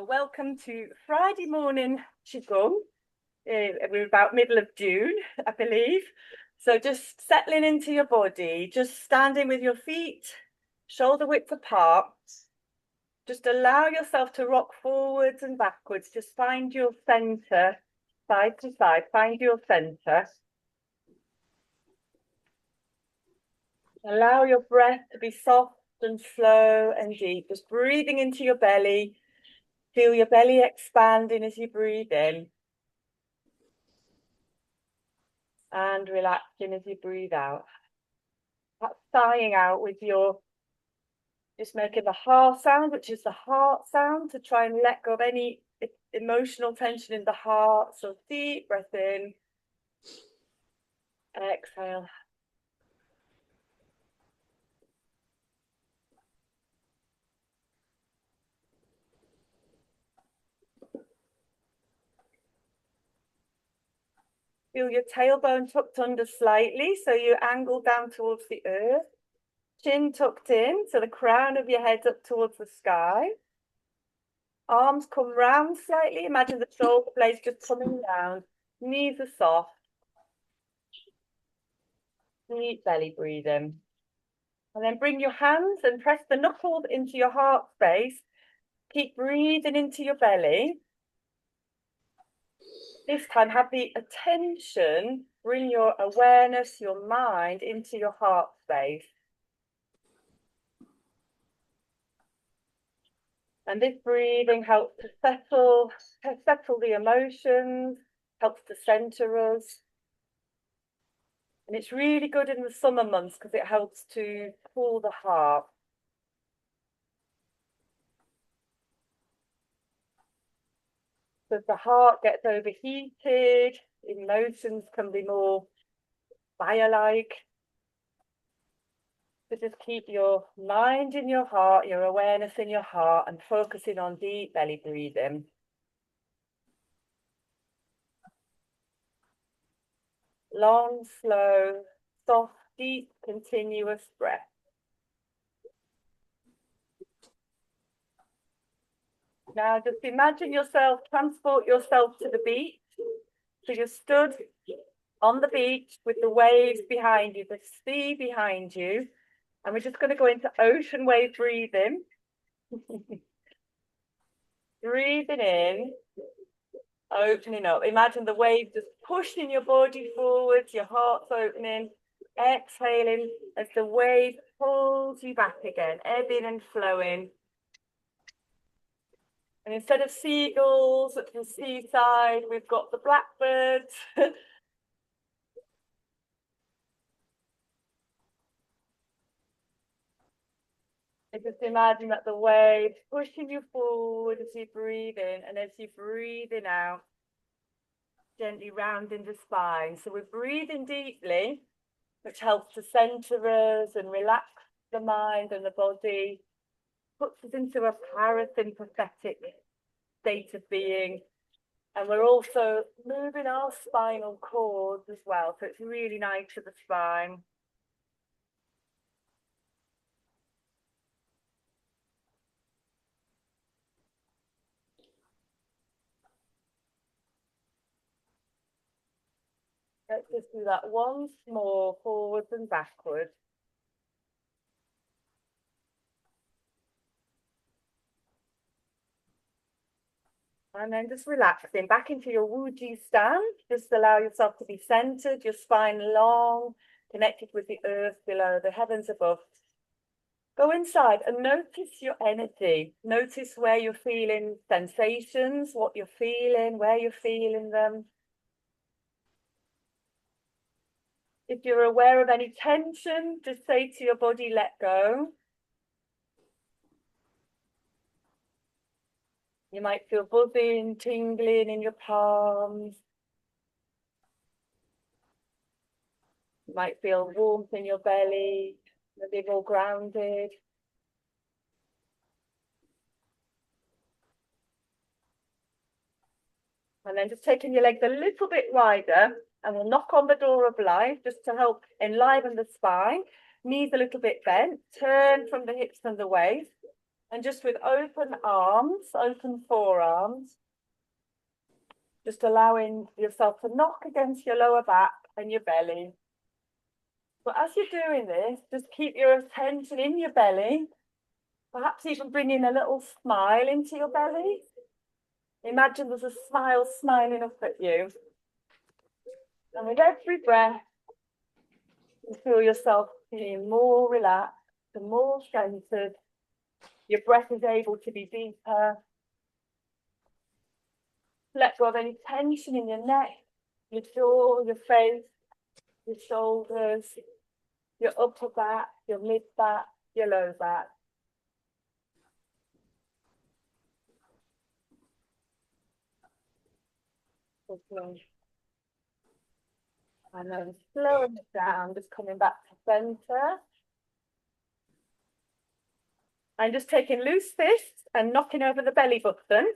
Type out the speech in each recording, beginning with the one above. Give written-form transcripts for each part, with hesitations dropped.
Well, welcome to Friday morning Qigong. We're about middle of June, I believe. So just settling into your body, just standing with your feet shoulder width apart. Just allow yourself to rock forwards and backwards. Just find your center, side to side, find your center. Allow your breath to be soft and slow and deep. Just breathing into your belly. Feel your belly expanding as you breathe in. And relaxing as you breathe out. That's sighing out with your, just making the ha sound, which is the heart sound, to try and let go of any emotional tension in the heart. So deep breath in, exhale. Feel your tailbone tucked under slightly, so you angle down towards the earth. Chin tucked in, so the crown of your head up towards the sky. Arms come round slightly. Imagine the shoulder blades just coming down. Knees are soft. Deep belly breathing. And then bring your hands and press the knuckles into your heart space. Keep breathing into your belly. This time, have the attention, bring your awareness, your mind into your heart space. And this breathing helps to settle the emotions, helps to center us. And it's really good in the summer months because it helps to cool the heart. So if the heart gets overheated, emotions can be more fire-like. So just keep your mind in your heart, your awareness in your heart, and focusing on deep belly breathing. Long, slow, soft, deep, continuous breath. Now just imagine yourself, transport yourself to the beach. So you're stood on the beach with the waves behind you, the sea behind you. And we're just going to go into ocean wave breathing. Breathing in, opening up. Imagine the waves just pushing your body forwards, your heart's opening. Exhaling as the wave pulls you back again, ebbing and flowing. And instead of seagulls at the seaside, we've got the blackbirds. And just imagine that the waves pushing you forward as you breathe in, and as you breathe in out, gently rounding the spine. So we're breathing deeply, which helps to center us and relax the mind and the body, puts us into a parasympathetic state of being. And we're also moving our spinal cords as well. So it's really nice for the spine. Let's just do that once more, forwards and backwards. And then just relaxing back into your Wuji stand. Just allow yourself to be centered, your spine long, connected with the earth below, the heavens above. Go inside and notice your energy. Notice where you're feeling sensations, what you're feeling, where you're feeling them. If you're aware of any tension, just say to your body, let go. You might feel buzzing, tingling in your palms. You might feel warmth in your belly, a bit more grounded. And then just taking your legs a little bit wider, and we'll knock on the door of life just to help enliven the spine. Knees a little bit bent, turn from the hips and the waist. And just with open arms, open forearms, just allowing yourself to knock against your lower back and your belly. But as you're doing this, just keep your attention in your belly, perhaps even bringing a little smile into your belly. Imagine there's a smile smiling up at you. And with every breath, you feel yourself feeling more relaxed and more centered. Your breath is able to be deeper. Let go of any tension in your neck, your jaw, your face, your shoulders, your upper back, your mid back, your low back. Okay. And then slowing it down, just coming back to center. I'm just taking loose fists and knocking over the belly button.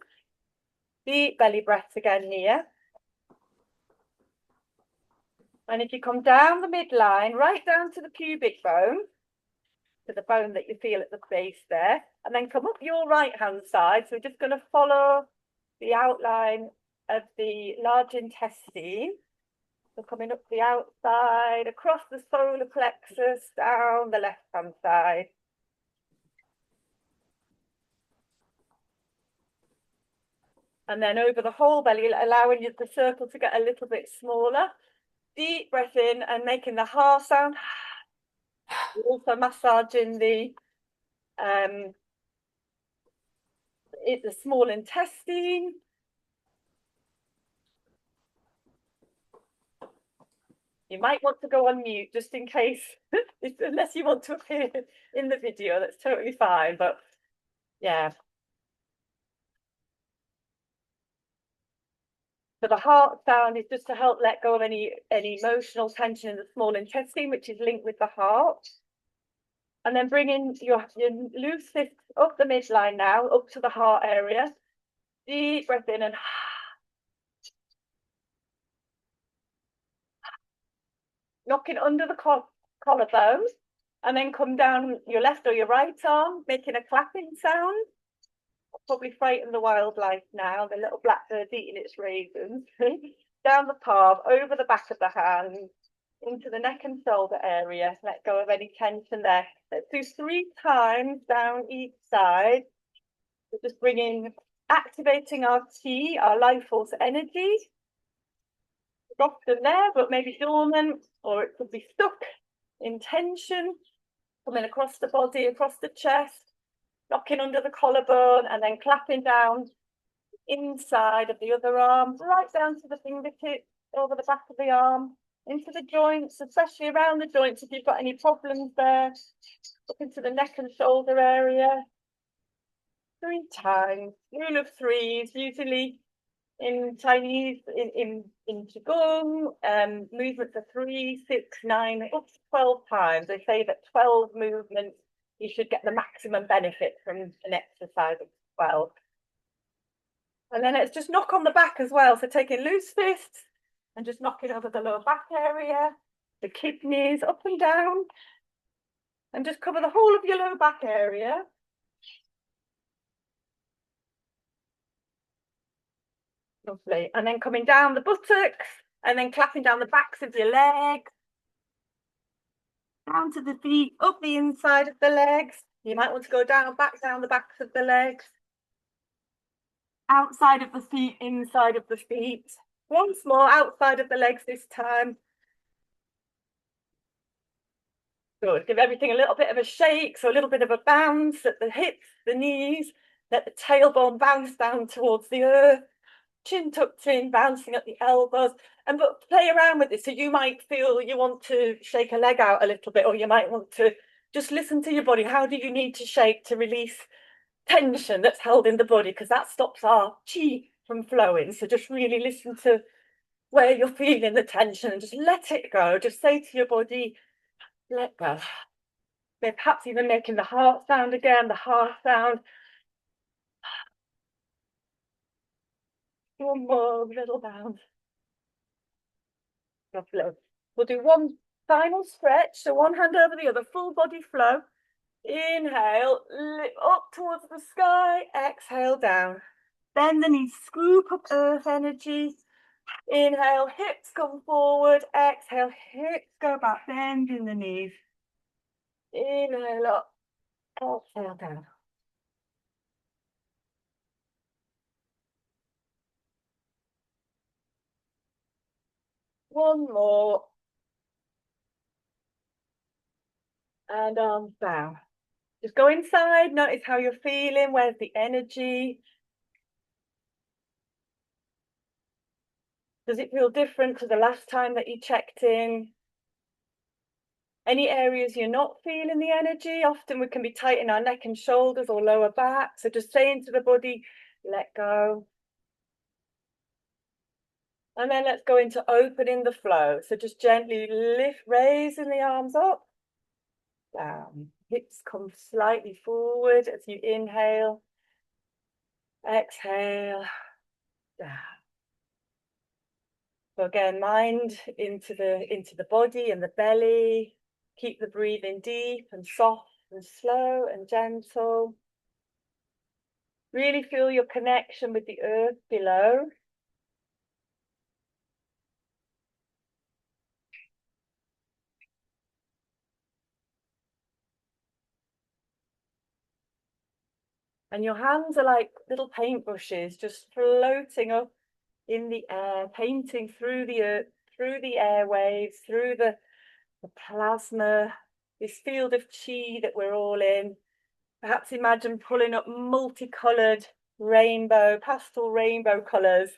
Deep belly breaths again here. And if you come down the midline, right down to the pubic bone, to the bone that you feel at the base there, and then come up your right hand side. So we're just going to follow the outline of the large intestine. So coming up the outside, across the solar plexus, down the left hand side. And then over the whole belly, allowing the circle to get a little bit smaller. Deep breath in and making the ha sound. You're also massaging the small intestine. You might want to go on mute just in case, unless you want to appear in the video, that's totally fine, but yeah. So the heart sound is just to help let go of any emotional tension in the small intestine, which is linked with the heart. And then bring in your loose fists up the midline now, up to the heart area. Deep breath in and knocking under the collarbone, and then come down your left or your right arm, making a clapping sound. I'll probably frighten the wildlife now, the little blackbird's eating its raisins. Down the palm, over the back of the hand, into the neck and shoulder area. Let go of any tension there. Let's do 3 times down each side. We're just activating our chi, our life force energy. Often there, but maybe dormant, or it could be stuck in tension, coming across the body, across the chest, knocking under the collarbone, and then clapping down inside of the other arm, right down to the fingertips, over the back of the arm, into the joints, especially around the joints if you've got any problems there, up into the neck and shoulder area. 3 times, rule of 3s, usually in Chinese, in Qigong, movements are 3, 6, 9, up to 12 times. They say that 12 movements, you should get the maximum benefit from an exercise of 12. And then it's just knock on the back as well. So taking loose fists and just knocking over the lower back area, the kidneys up and down, and just cover the whole of your lower back area. Lovely. And then coming down the buttocks and then clapping down the backs of your legs. Down to the feet, up the inside of the legs. You might want to go back down the backs of the legs. Outside of the feet, inside of the feet. Once more, outside of the legs this time. Good. Give everything a little bit of a shake, so a little bit of a bounce at the hips, the knees. Let the tailbone bounce down towards the earth. Chin tucked in, bouncing at the elbows, but play around with this. So you might feel you want to shake a leg out a little bit, or you might want to just listen to your body. How do you need to shake to release tension that's held in the body? Because that stops our chi from flowing. So just really listen to where you're feeling the tension and just let it go. Just say to your body, let go. Perhaps even making the heart sound again, the heart sound. One more little bounce. Lovely. We'll do one final stretch. So one hand over the other, full body flow. Inhale, lift up towards the sky, exhale down. Bend the knees, scoop up earth energy. Inhale, hips come forward, exhale, hips go back, bending the knees. Inhale up, exhale down. One more. And arms down. Just go inside, notice how you're feeling, where's the energy? Does it feel different to the last time that you checked in? Any areas you're not feeling the energy? Often we can be tight in our neck and shoulders or lower back. So just saying to the body, let go. And then let's go into opening the flow. So just gently lift, raising the arms up, down. Hips come slightly forward as you inhale. Exhale, down. So again, mind into the body and the belly. Keep the breathing deep and soft and slow and gentle. Really feel your connection with the earth below. And your hands are like little paintbrushes, just floating up in the air, painting through the earth, through the airwaves, through the plasma, this field of chi that we're all in. Perhaps imagine pulling up multicolored rainbow, pastel rainbow colors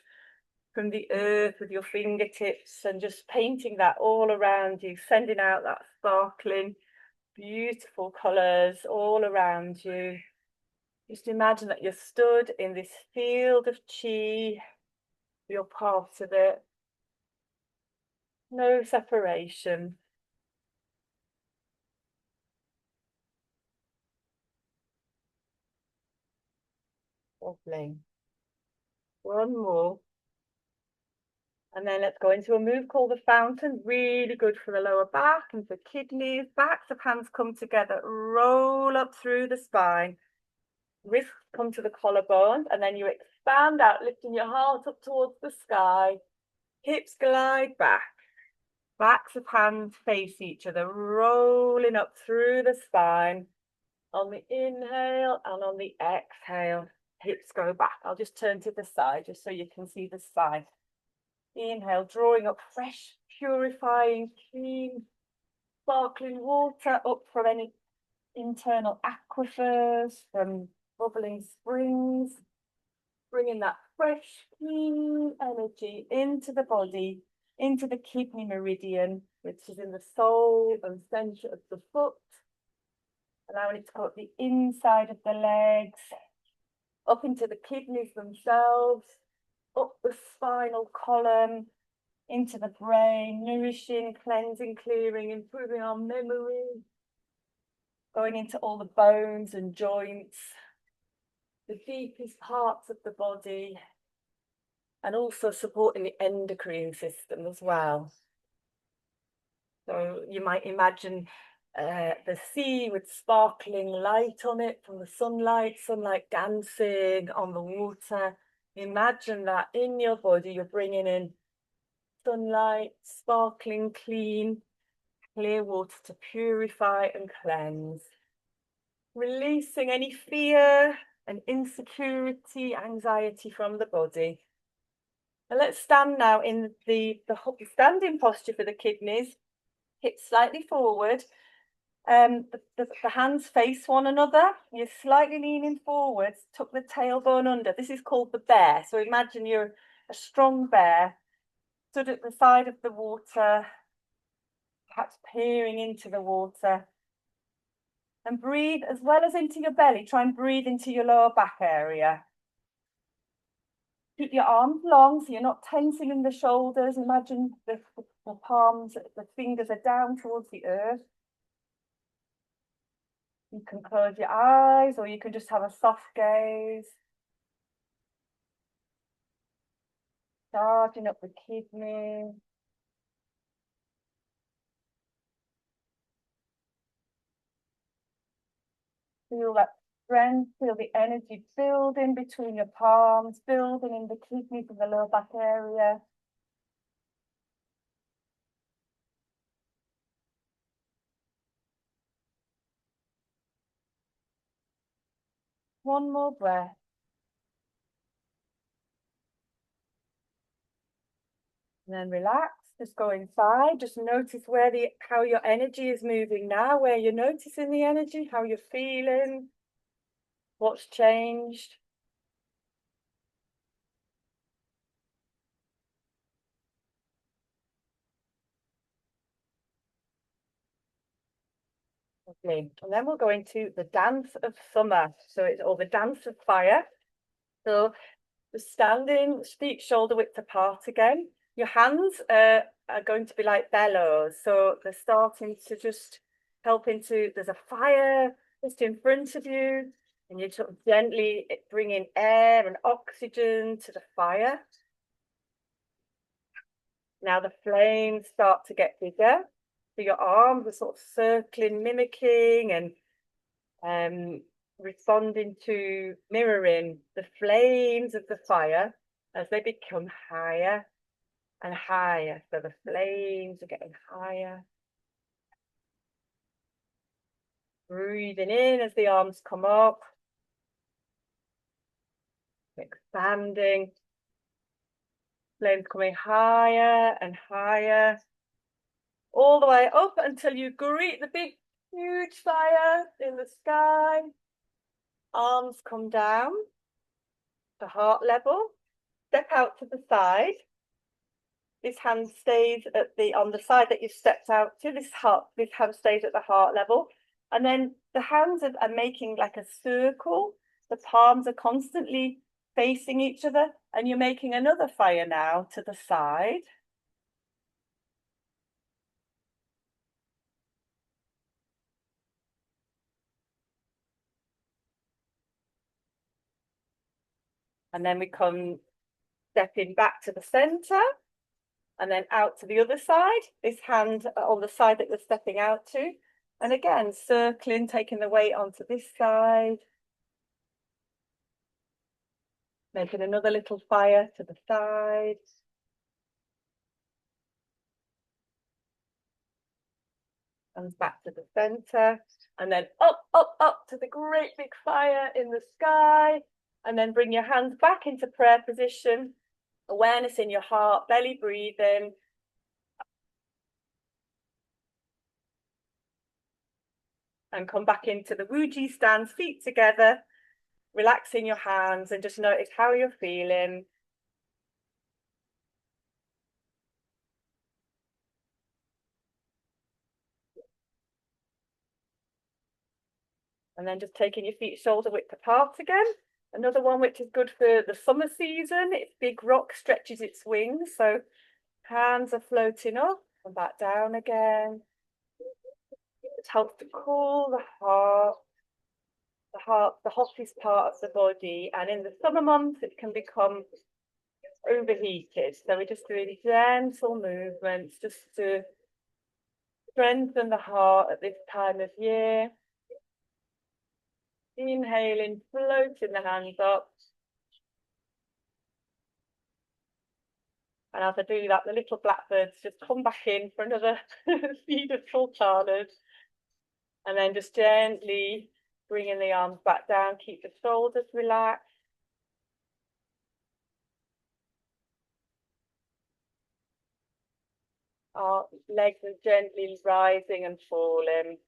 from the earth with your fingertips and just painting that all around you, sending out that sparkling, beautiful colors all around you. Just imagine that you're stood in this field of chi, you're part of it. No separation. Lovely. One more. And then let's go into a move called the fountain. Really good for the lower back and for kidneys. Backs of hands come together, roll up through the spine. Wrists come to the collarbones, and then you expand out, lifting your heart up towards the sky. Hips glide back. Backs of hands face each other, rolling up through the spine. On the inhale and on the exhale, hips go back. I'll just turn to the side just so you can see the spine. Inhale, drawing up fresh, purifying, clean, sparkling water up from any internal aquifers, from bubbling springs, bringing that fresh, clean energy into the body, into the kidney meridian, which is in the sole and center of the foot, allowing it to go up the inside of the legs, up into the kidneys themselves, up the spinal column, into the brain, nourishing, cleansing, clearing, improving our memory, going into all the bones and joints, the deepest parts of the body, and also supporting the endocrine system as well. So you might imagine the sea with sparkling light on it from the sunlight dancing on the water. Imagine that in your body, you're bringing in sunlight, sparkling, clean, clear water to purify and cleanse. Releasing any fear and insecurity, anxiety from the body. And let's stand now in the standing posture for the kidneys. Hips slightly forward. The hands face one another. You're slightly leaning forwards, tuck the tailbone under. This is called the bear. So imagine you're a strong bear, stood at the side of the water, perhaps peering into the water. And breathe as well as into your belly. Try and breathe into your lower back area. Keep your arms long so you're not tensing in the shoulders. Imagine the palms, the fingers are down towards the earth. You can close your eyes or you can just have a soft gaze. Charging up the kidneys. Feel that strength, feel the energy building between your palms, building in the kidneys and the lower back area. One more breath. And then relax, just go inside, just notice how your energy is moving now, where you're noticing the energy, how you're feeling, what's changed. Lovely. And then we'll go into the dance of summer. Or the dance of fire. So just standing, feet shoulder width apart again. Your hands are going to be like bellows. So they're starting to just there's a fire just in front of you. And you're sort of gently bringing air and oxygen to the fire. Now the flames start to get bigger. So your arms are sort of circling, mimicking and responding to mirroring the flames of the fire as they become higher and higher. So the flames are getting higher. Breathing in as the arms come up. Expanding. Flames coming higher and higher. All the way up until you greet the big, huge fire in the sky. Arms come down to heart level. Step out to the side. This hand stays on the side that you've stepped out to. This hand stays at the heart level. And then the hands are making like a circle. The palms are constantly facing each other. And you're making another fire now to the side. And then we come stepping back to the center. And then out to the other side, this hand on the side that you're stepping out to. And again, circling, taking the weight onto this side. Making another little fire to the side. And back to the center. And then up, up, up to the great big fire in the sky. And then bring your hands back into prayer position. Awareness in your heart, belly breathing. And come back into the Wuji stance, feet together, relaxing your hands and just notice how you're feeling. And then just taking your feet shoulder width apart again. Another one which is good for the summer season. It's big rock stretches its wings. So hands are floating up and back down again. It helps to cool the heart. The hottest part of the body, and in the summer months it can become overheated. So we're just doing gentle movements just to strengthen the heart at this time of year. Inhaling, floating the hands up. And as I do that, the little blackbirds just come back in for another feed of sultanas. And then just gently bringing the arms back down, keep the shoulders relaxed. Our legs are gently rising and falling.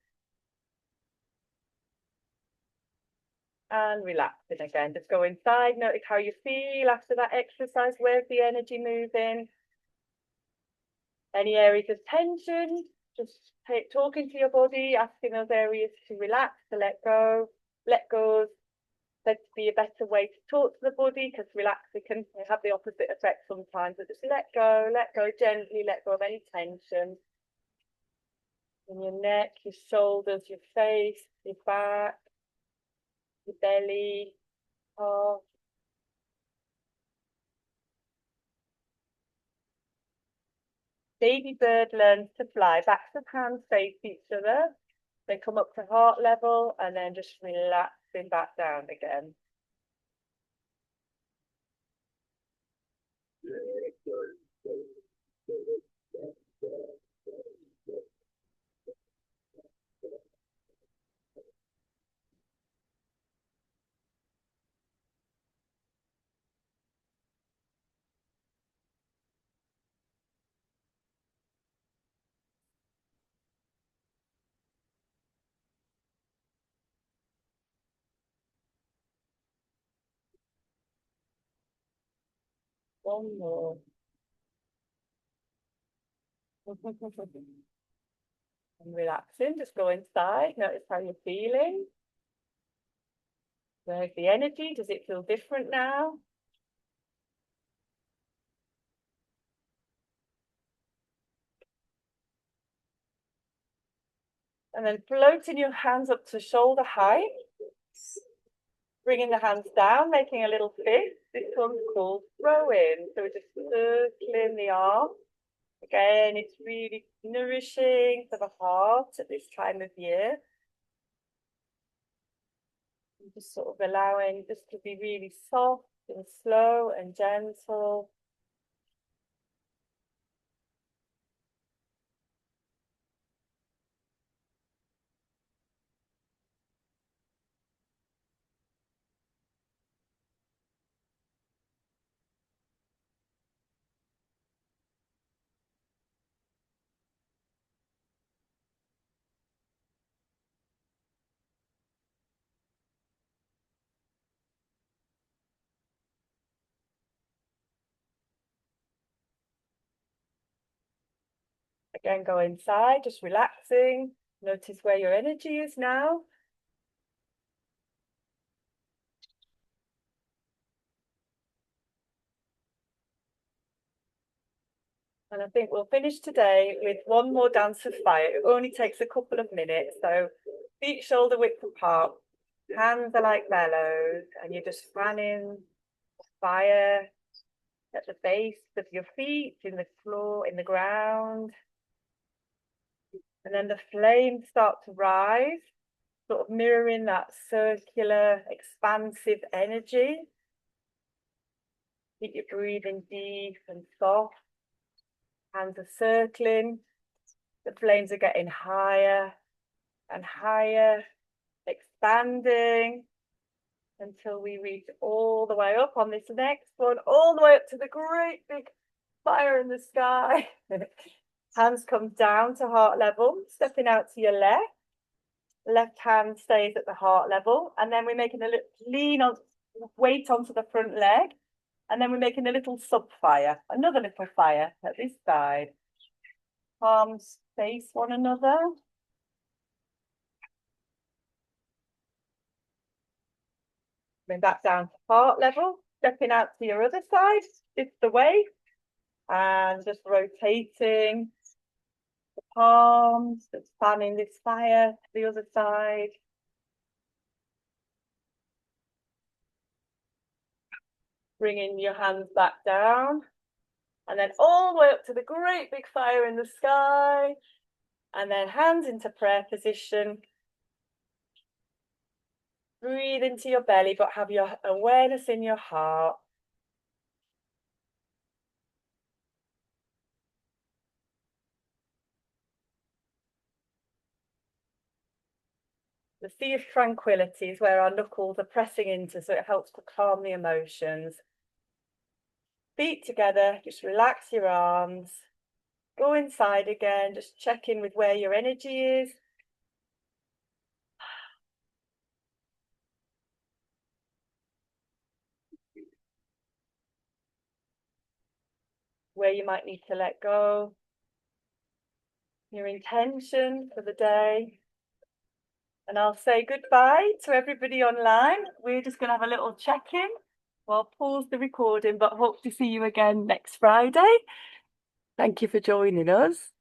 And relaxing again. Just go inside, notice how you feel after that exercise. Where's the energy moving? Any areas of tension? Just talking to your body, asking those areas to relax, to let go. Let go said to be a better way to talk to the body, because relaxing can have the opposite effect sometimes. But just let go gently, let go of any tension in your neck, your shoulders, your face, your back, your belly, heart. Baby bird learns to fly. Backs of hands face each other. They come up to heart level and then just relax relaxing back down again. One more. And relaxing, just go inside, notice how you're feeling. Where's the energy? Does it feel different now? And then floating your hands up to shoulder height. Bringing the hands down, making a little fist. This one's called throwing. So we're just circling the arm. Again, it's really nourishing for the heart at this time of year. And just sort of allowing this to be really soft and slow and gentle. Again, go inside, just relaxing. Notice where your energy is now. And I think we'll finish today with one more dance of fire. It only takes a couple of minutes. So feet shoulder width apart, hands are like bellows, and you're just fanning fire at the base of your feet, in the floor, in the ground. And then the flames start to rise, sort of mirroring that circular, expansive energy. Keep your breathing deep and soft. Hands are circling. The flames are getting higher and higher, expanding until we reach all the way up on this next one, all the way up to the great big fire in the sky. Hands come down to heart level, stepping out to your left. Left hand stays at the heart level, and then we're making a little lean on, weight onto the front leg, and then we're making a little sub fire, another little fire at this side. Palms face one another. Bring back down to heart level, stepping out to your other side, lift the weight, and just rotating the palms, just fanning this fire to the other side. Bringing your hands back down, and then all the way up to the great big fire in the sky, and then hands into prayer position. Breathe into your belly, but have your awareness in your heart. The sea of tranquility is where our knuckles are pressing into, so it helps to calm the emotions. Feet together, just relax your arms. Go inside again, just check in with where your energy is. Where you might need to let go. Your intention for the day. And I'll say goodbye to everybody online. We're just going to have a little check-in. Well, pause the recording, but hope to see you again next Friday. Thank you for joining us.